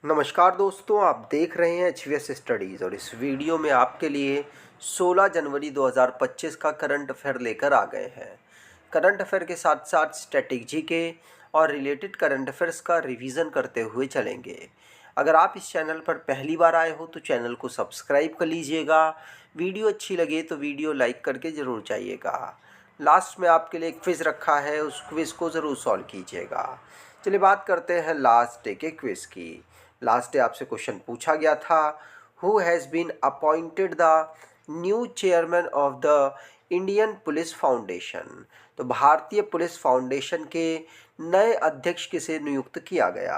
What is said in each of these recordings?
नमस्कार दोस्तों, आप देख रहे हैं एचवीएस स्टडीज़ और इस वीडियो में आपके लिए 16 जनवरी 2025 का करंट अफेयर लेकर आ गए हैं। करंट अफेयर के साथ साथ स्ट्रेटेजी के और रिलेटेड करंट अफेयर्स का रिवीजन करते हुए चलेंगे। अगर आप इस चैनल पर पहली बार आए हो तो चैनल को सब्सक्राइब कर लीजिएगा। वीडियो अच्छी लगे तो वीडियो लाइक करके ज़रूर जाइएगा। लास्ट में आपके लिए एक क्विज़ रखा है, उस क्विज़ को ज़रूर सॉल्व कीजिएगा। चलिए बात करते हैं लास्ट डे के क्विज़ की। लास्ट डे आपसे क्वेश्चन पूछा गया था, who has been appointed the new chairman of the Indian police foundation. तो भारतीय पुलिस फाउंडेशन के नए अध्यक्ष किसे नियुक्त किया गया?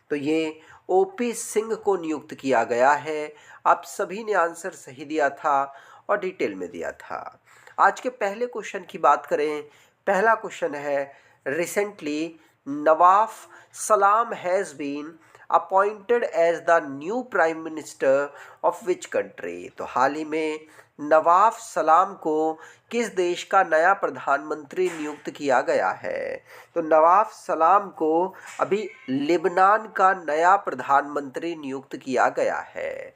तो ये ओपी सिंह को नियुक्त किया गया है। आप सभी ने आंसर सही दिया था और डिटेल में दिया था। आज के पहले क्वेश्चन की बात करें। पहला क्वेश्चन है, recently Nawaf Salam has been appointed as the new prime minister of which country. तो हाल ही में नवाफ सलाम को किस देश का नया प्रधानमंत्री नियुक्त किया गया है? तो नवाफ सलाम को अभी लेबनान का नया प्रधानमंत्री नियुक्त किया गया है।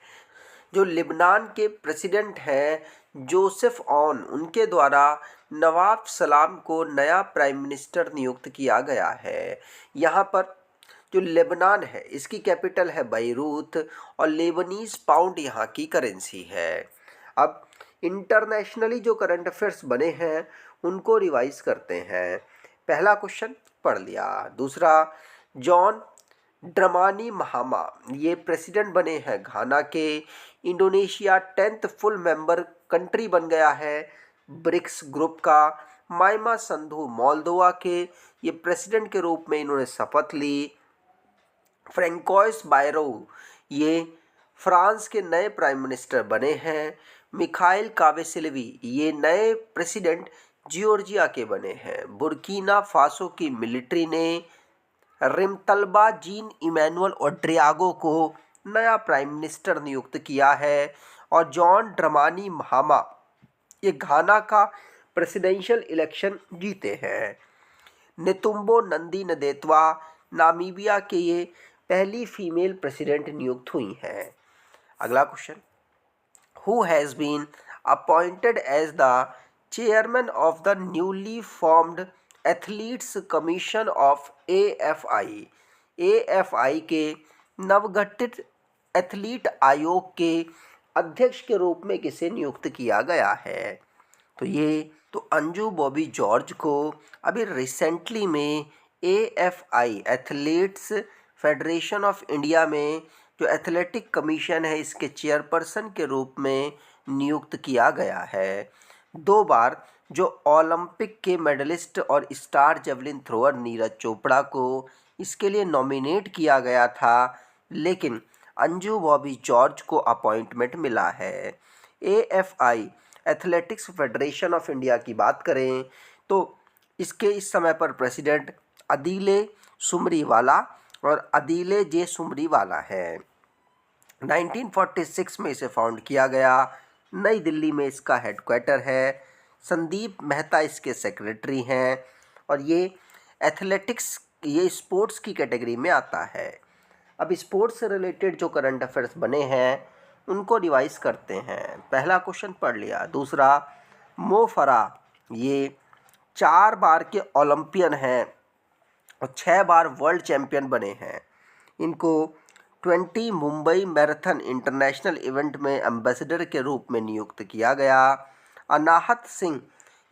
जो लेबनान के प्रेसिडेंट हैं जोसेफ ऑन, उनके द्वारा नवाब सलाम को नया प्राइम मिनिस्टर नियुक्त किया गया है। यहाँ पर जो लेबनान है इसकी कैपिटल है बैरूत और लेबनीज पाउंड यहाँ की करेंसी है। अब इंटरनेशनली जो करंट अफेयर्स बने हैं उनको रिवाइज करते हैं। पहला क्वेश्चन पढ़ लिया। दूसरा, जॉन ड्रमानी महामा ये प्रेसिडेंट बने हैं घाना के। Indonesia 10th full member country बन गया है ब्रिक्स ग्रुप का। माइमा संधू मोल्दोवा के ये प्रेसिडेंट के रूप में इन्होंने शपथ ली। फ्रेंकोइस बायरो ये फ्रांस के नए प्राइम मिनिस्टर बने हैं। मिखाइल कावेसिलवी ये नए प्रेसिडेंट जियोर्जिया के बने हैं। बुर्किना फासो की मिलिट्री ने रिमतल्बा जीन इमैनुअल ओड्रियागो को नया प्राइम मिनिस्टर नियुक्त किया है। और जॉन ड्रमानी महामा ये घाना का प्रेसिडेंशियल इलेक्शन जीते हैं। नेतुम्बो नंदी नदेतवा नामीबिया के ये पहली फीमेल प्रेसिडेंट नियुक्त हुई हैं। अगला question, who has been appointed as the chairman of the newly formed athletes commission of AFI. AFI के नवगठित एथलीट आयोग के अध्यक्ष के रूप में किसे नियुक्त किया गया है? तो अंजू बॉबी जॉर्ज को अभी रिसेंटली में AFI athletes federation of India में जो एथलेटिक कमीशन है इसके चेयरपर्सन के रूप में नियुक्त किया गया है। 2 बार जो ओलंपिक के मेडलिस्ट और star javelin thrower Neeraj Chopra को इसके लिए नॉमिनेट किया गया था, लेकिन अंजू बॉबी जॉर्ज को अपॉइंटमेंट मिला है। AFI athletics federation of India की बात करें तो इसके इस समय पर प्रेसिडेंट अदीले सुमरीवाला और अदीले जे सुमरीवाला है। 1946 में इसे फाउंड किया गया। नई दिल्ली में इसका हेडक्वार्टर है। संदीप मेहता इसके सेक्रेटरी हैं और ये एथलेटिक्स ये स्पोर्ट्स की कैटेगरी में आता है। अब स्पोर्ट्स से रिलेटेड जो करंट अफेयर्स बने हैं उनको रिवाइज करते हैं। पहला क्वेश्चन पढ़ लिया। दूसरा, मो फराह ये 4 बार के ओलंपियन हैं और 6 बार वर्ल्ड चैंपियन बने हैं। इनको 20 मुंबई मैराथन इंटरनेशनल इवेंट में एम्बेसडर के रूप में नियुक्त किया गया। अनाहत सिंह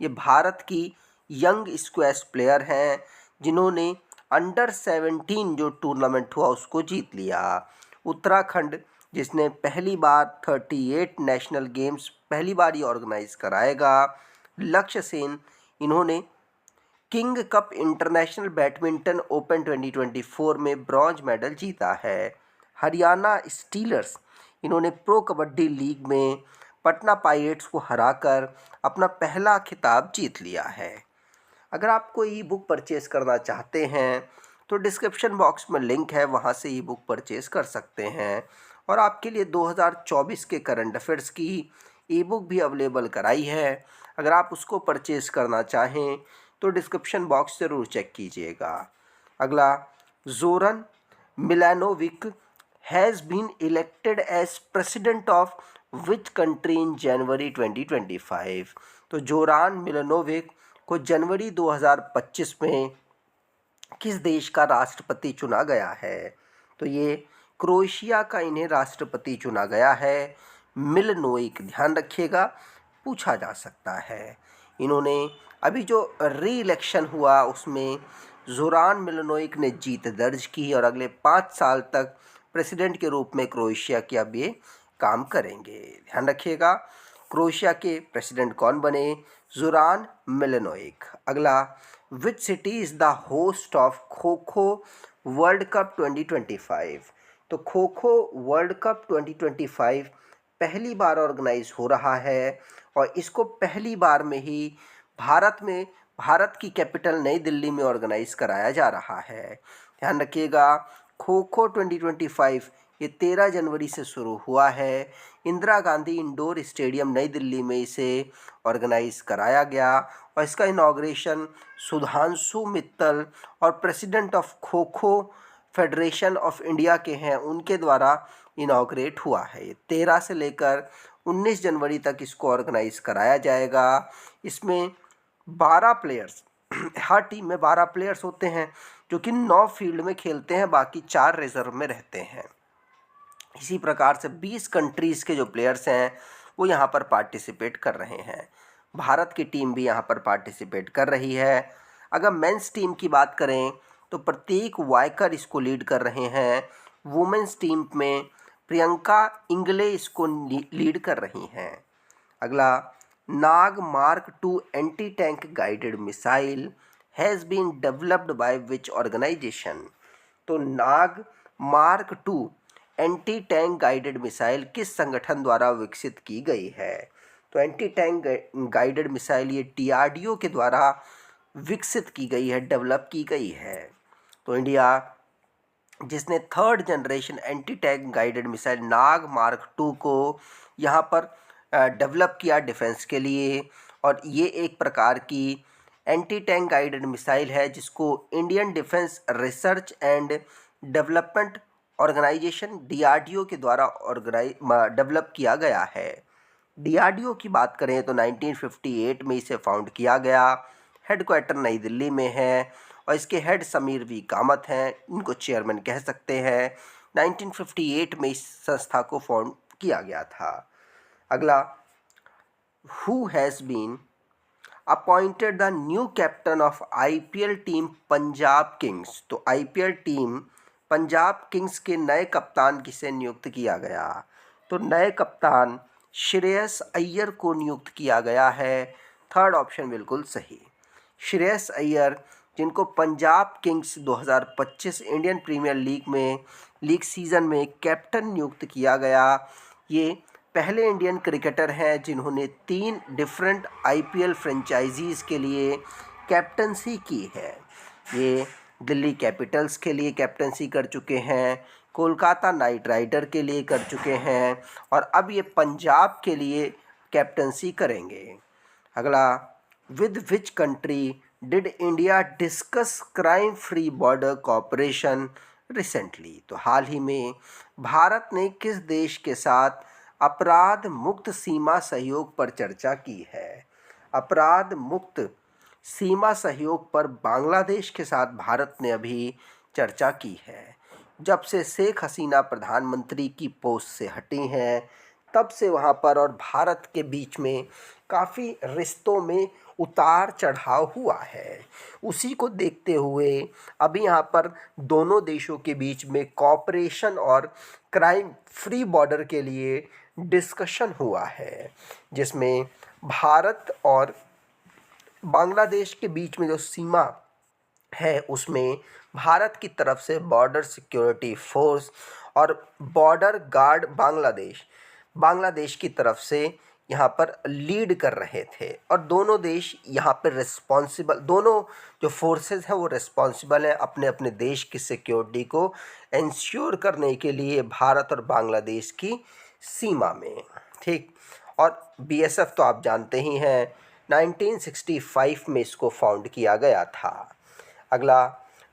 ये भारत की यंग स्क्वैश प्लेयर हैं जिन्होंने अंडर 17 जो टूर्नामेंट हुआ उसको जीत लिया। उत्तराखंड जिसने पहली बार 38 नेशनल गेम्स पहली बार ही ऑर्गेनाइज कराएगा। लक्ष्य सेन इन्होंने king cup international badminton open 2024 में ब्रॉन्ज मेडल जीता है। हरियाणा स्टीलर्स इन्होंने प्रो कबड्डी लीग में पटना पायरेट्स को हराकर अपना पहला खिताब जीत लिया है। अगर आप कोई ई बुक परचेज़ करना चाहते हैं तो डिस्क्रिप्शन बॉक्स में लिंक है, वहां से ई बुक परचेज़ कर सकते हैं। और आपके लिए 2024 के करंट अफेयर्स की ई बुक भी अवेलेबल कराई है। अगर आप उसको परचेज़ करना चाहें तो डिस्क्रिप्शन बॉक्स ज़रूर चेक कीजिएगा। अगला, Zoran Milanovic has been elected as president of which country in January 2025? तो जोरान मिलनोविक को जनवरी 2025 में किस देश का राष्ट्रपति चुना गया है? तो ये क्रोएशिया का इन्हें राष्ट्रपति चुना गया है। मिलनोविक, ध्यान रखिएगा, पूछा जा सकता है। इन्होंने अभी जो री इलेक्शन हुआ उसमें जोरान मिलनोविक ने जीत दर्ज की और अगले 5 साल तक प्रेसिडेंट के रूप में क्रोएशिया के अब ये काम करेंगे। ध्यान रखिएगा, क्रोएशिया के प्रेसिडेंट कौन बने? जोरान मिलनोविक। अगला, which city is the host of kho kho world cup 2025? तो खो खो वर्ल्ड कप 2025 पहली बार ऑर्गेनाइज हो रहा है और इसको पहली बार में ही भारत की कैपिटल नई दिल्ली में ऑर्गेनाइज कराया जा रहा है। ध्यान रखिएगा, खो खो 2025 ये 13 जनवरी से शुरू हुआ है। इंदिरा गांधी इंडोर स्टेडियम नई दिल्ली में इसे ऑर्गेनाइज कराया गया और इसका इनॉग्रेशन सुधांशु मित्तल और president of kho kho federation of India के हैं, उनके द्वारा इनॉग्रेट हुआ है। 13 से लेकर 19 जनवरी तक इसको ऑर्गेनाइज कराया जाएगा। इसमें 12 प्लेयर्स हर टीम में 12 प्लेयर्स होते हैं जो कि 9 फील्ड में खेलते हैं, बाकी 4 रिजर्व में रहते हैं। इसी प्रकार से 20 कंट्रीज़ के जो प्लेयर्स हैं वो यहाँ पर पार्टिसिपेट कर रहे हैं। भारत की टीम भी यहाँ पर पार्टिसिपेट कर रही है। अगर मेंस टीम की बात करें तो प्रतीक वायकर इसको लीड कर रहे हैं। वुमेंस टीम में प्रियंका इंगले इसको लीड कर रही हैं। अगला, Nag mark 2 anti tank guided missile has been developed by which organisation? तो Nag mark 2 anti tank guided missile किस संगठन द्वारा विकसित की गई है? तो एंटी टैंक गाइडेड मिसाइल ये DRDO के द्वारा विकसित की गई है, डेवलप की गई है। तो इंडिया जिसने 3rd generation anti tank guided missile Nag mark 2 को यहाँ पर डेवलप किया डिफेंस के लिए, और ये एक प्रकार की एंटी टैंक गाइडेड मिसाइल है जिसको Indian defence research and development organisation DRDO के द्वारा डेवलप किया गया है। DRDO की बात करें तो 1958 में इसे फाउंड किया गया। हेडक्वार्टर नई दिल्ली में है और इसके हेड समीर वी कामत हैं, इनको चेयरमैन कह सकते हैं। 1958 में इस संस्था को फाउंड किया गया था। अगला, who has been appointed the new captain of IPL team Punjab kings? तो IPL टीम पंजाब किंग्स के नए कप्तान किसे नियुक्त किया गया? तो नए कप्तान श्रेयस अय्यर को नियुक्त किया गया है। 3rd ऑप्शन बिल्कुल सही। श्रेयस अय्यर, जिनको Punjab kings 2025 Indian premier league season में कैप्टन नियुक्त किया गया, ये पहले इंडियन क्रिकेटर हैं जिन्होंने 3 डिफरेंट IPL फ्रेंचाइजीज़ के लिए कैप्टनसी की है। ये दिल्ली कैपिटल्स के लिए कैप्टनसी कर चुके हैं, कोलकाता नाइट राइडर के लिए कर चुके हैं और अब ये पंजाब के लिए कैप्टनसी करेंगे। अगला, with which country did India discuss crime free border cooperation recently? तो हाल ही में भारत ने किस देश के साथ अपराध मुक्त सीमा सहयोग पर चर्चा की है? अपराध मुक्त सीमा सहयोग पर बांग्लादेश के साथ भारत ने अभी चर्चा की है। जब से शेख हसीना प्रधानमंत्री की पोस्ट से हटी हैं तब से वहाँ पर और भारत के बीच में काफ़ी रिश्तों में उतार चढ़ाव हुआ है। उसी को देखते हुए अभी यहाँ पर दोनों देशों के बीच में कॉपरेशन और क्राइम फ्री बॉर्डर के लिए डिस्कशन हुआ है, जिसमें भारत और बांग्लादेश के बीच में जो सीमा है उसमें भारत की तरफ से बॉर्डर सिक्योरिटी फोर्स और बॉर्डर गार्ड बांग्लादेश की तरफ से यहाँ पर लीड कर रहे थे और दोनों देश यहाँ पर रिस्पॉन्सिबल, दोनों जो फोर्सेस हैं वो रिस्पॉन्सिबल हैं अपने अपने देश की सिक्योरिटी को इंश्योर करने के लिए भारत और बांग्लादेश की सीमा में। ठीक, और BSF तो आप जानते ही हैं 1965 में इसको फाउंड किया गया था। अगला,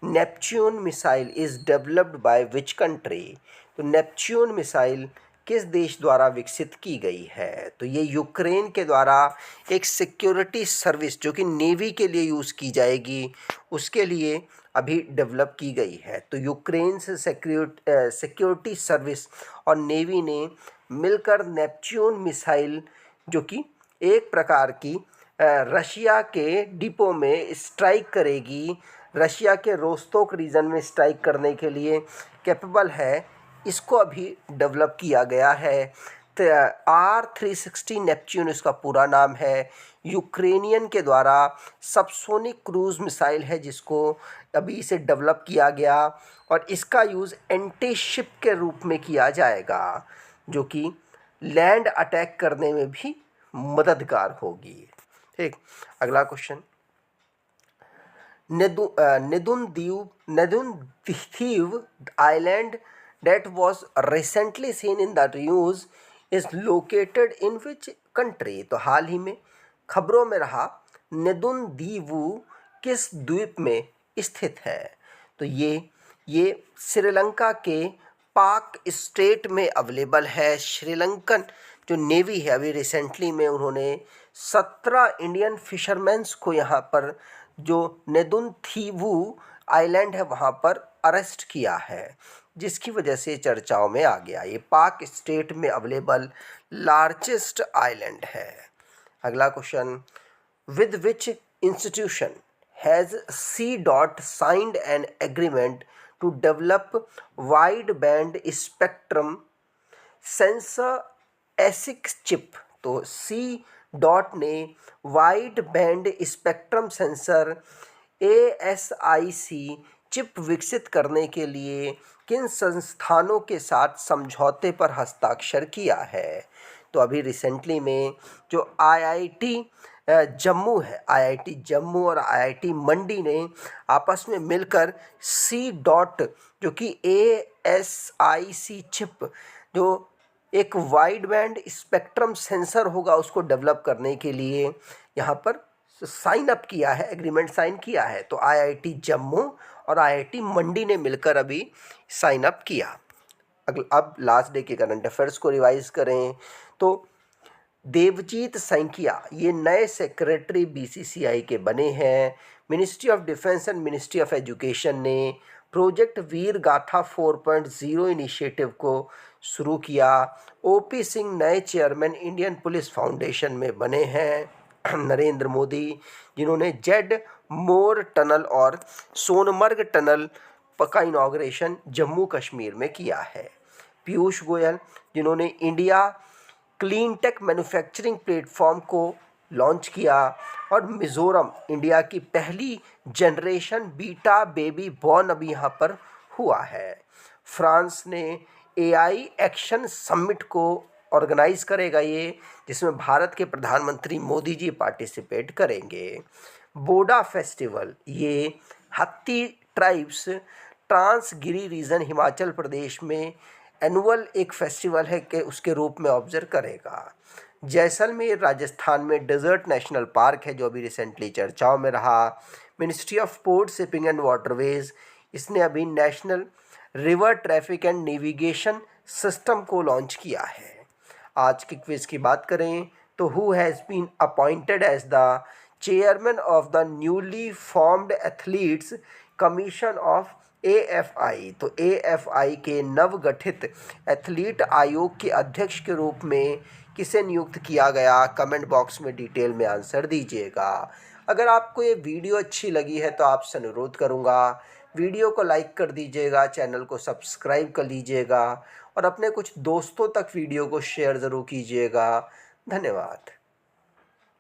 Neptune missile is developed by which country. तो नेपच्यून मिसाइल किस देश द्वारा विकसित की गई है? तो ये यूक्रेन के द्वारा एक सिक्योरिटी सर्विस जो कि नेवी के लिए यूज़ की जाएगी, उसके लिए अभी डेवलप की गई है। तो यूक्रेन से सिक्योरिटी सर्विस और नेवी ने मिलकर नेपच्यून मिसाइल, जो कि एक प्रकार की रशिया के डिपो में स्ट्राइक करेगी, रशिया के रोस्तोक रीजन में स्ट्राइक करने के लिए कैपेबल है, इसको अभी डेवलप किया गया है। तो R360 नेपच्यून इसका पूरा नाम है। यूक्रेनियन के द्वारा सबसोनिक क्रूज मिसाइल है जिसको अभी इसे डेवलप किया गया, और इसका यूज़ एंटी शिप के रूप में किया जाएगा, जो कि लैंड अटैक करने में भी मददगार होगी। ठीक, अगला question. Neduntheevu island that was recently seen in the news is located in which country। तो हाल ही में खबरों में रहा नेदुनदीवु किस द्वीप में स्थित है? तो ये श्रीलंका के पाक स्टेट में अवेलेबल है। श्रीलंकन जो नेवी है अभी रिसेंटली में उन्होंने 17 इंडियन फिशरमैन्स को यहाँ पर जो नेदुनदीवु आइलैंड है वहाँ पर अरेस्ट किया है, जिसकी वजह से चर्चाओं में आ गया। ये पाक स्टेट में अवेलेबल लार्जेस्ट आइलैंड है। अगला question. With which institution has C dot signed an agreement to develop wide band spectrum sensor ASIC chip. तो सी डॉट ने wide band spectrum sensor ASIC chip विकसित करने के लिए किन संस्थानों के साथ समझौते पर हस्ताक्षर किया है? तो अभी रिसेंटली में जो IIT जम्मू है, IIT जम्मू और IIT मंडी ने आपस में मिलकर सी डॉट जो कि ASIC चिप जो एक वाइड बैंड स्पेक्ट्रम सेंसर होगा उसको डेवलप करने के लिए यहाँ पर साइन अप किया है, एग्रीमेंट साइन किया है। तो IIT जम्मू और IIT मंडी ने मिलकर अभी साइन अप किया। अब लास्ट डे के करंट अफेयर्स को रिवाइज करें तो देवजीत सैकिया ये नए सेक्रेटरी BCCI के बने हैं। Ministry of defence and ministry of education ने प्रोजेक्ट वीर गाथा 4.0 इनिशिएटिव को शुरू किया। OP सिंह नए चेयरमैन इंडियन पुलिस फाउंडेशन में बने हैं। नरेंद्र मोदी जिन्होंने जेड मोर टनल और सोनमर्ग टनल का इनॉग्रेशन जम्मू कश्मीर में किया है। पीयूष गोयल जिन्होंने India clean tech manufacturing platform को लॉन्च किया, और मिज़ोरम इंडिया की पहली जनरेशन बीटा बेबी बॉर्न अभी यहाँ पर हुआ है। फ्रांस ने AI एक्शन समिट को ऑर्गेनाइज करेगा ये, जिसमें भारत के प्रधानमंत्री मोदी जी पार्टिसिपेट करेंगे। बोडा फेस्टिवल ये हत्ती ट्राइब्स ट्रांसगिरी रीजन हिमाचल प्रदेश में एनुअल एक फेस्टिवल है कि उसके रूप में ऑब्जर्व करेगा। जैसलमेर राजस्थान में डेजर्ट नेशनल पार्क है जो अभी रिसेंटली चर्चाओं में रहा। Ministry of port shipping and waterways इसने अभी national river traffic and navigation system को लॉन्च किया है। आज की क्विज की बात करें तो who has been appointed as the chairman of the newly formed athletes commission of AFI। तो AFI के नवगठित एथलीट आयोग के अध्यक्ष के रूप में किसे नियुक्त किया गया? कमेंट बॉक्स में डिटेल में आंसर दीजिएगा। अगर आपको ये वीडियो अच्छी लगी है तो आपसे अनुरोध करूँगा वीडियो को लाइक कर दीजिएगा, चैनल को सब्सक्राइब कर लीजिएगा और अपने कुछ दोस्तों तक वीडियो को शेयर ज़रूर कीजिएगा। धन्यवाद।